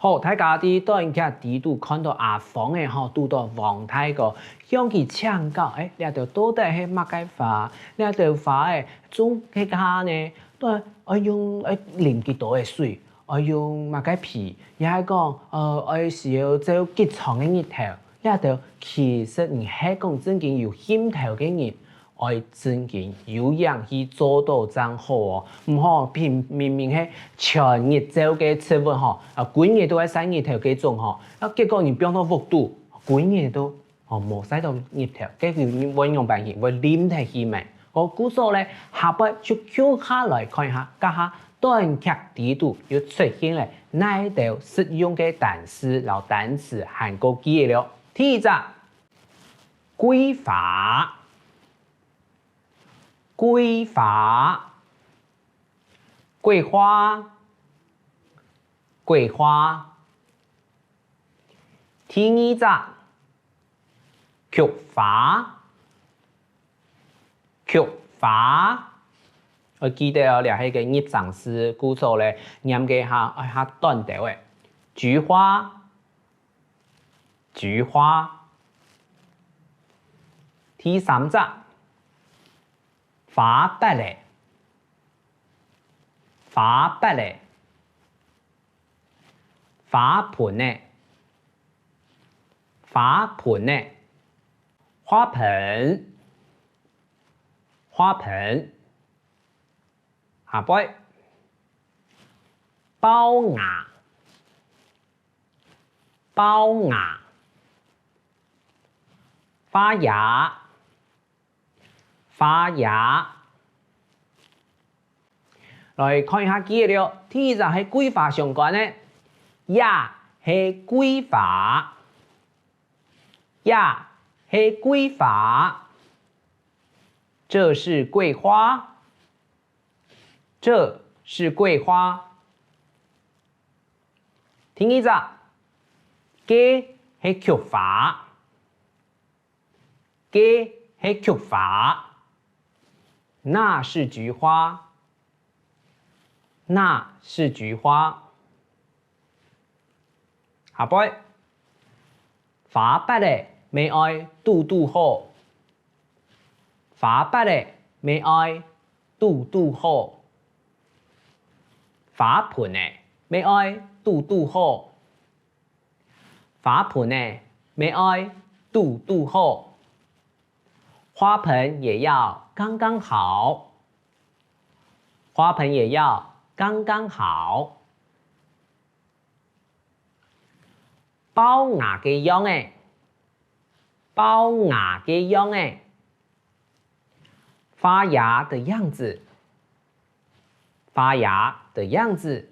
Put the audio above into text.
好，大家啲當然佢地圖看到阿鳳嘅吼，拄到皇太個向佢請教，你條到底係乜嘅花？你條花誒種喺下呢？都係用淋幾多嘅水，用乜嘅皮？又係講需要做幾長嘅日頭？你條其實你係講真正有心頭嘅人。愛真正有樣去做到真好哦，唔好明明係全日做嘅食物吼，幾日都係曬日頭嘅種吼，結果你變到幅度，幾日都冇曬到日頭，結果你運用辦法會黏喺起面。我故所咧，下擺就叫下來看下，家下短劇地圖要出現咧，哪一條實用嘅單詞、老單詞含個記了。第一隻，桂花。桂花，桂花，桂花。第二隻，菊花，菊花。我記得哦，係個日常詞，故所咧念嘅下短條嘅。菊花，菊花。第三隻。花筆咧，花筆咧，花盆咧，花盆咧，花盆，花盆。下擺，包芽，包芽，發芽。發芽，來看一下記了。第一個係桂花相關的，芽係桂花，芽係桂花，這是桂花，這是桂花。第二個，嘅係菊花，嘅係菊花。那是菊花，那是菊花。下擺，花筆咧，咪愛嘟嘟好，花筆咧，咪愛嘟嘟好，花盆咧，咪愛嘟嘟好，花盆咧，咪愛嘟嘟好，花盆也要剛剛好，花盆也要剛剛好。包芽嘅樣誒，包芽嘅樣誒，發芽的樣子，發芽的樣子。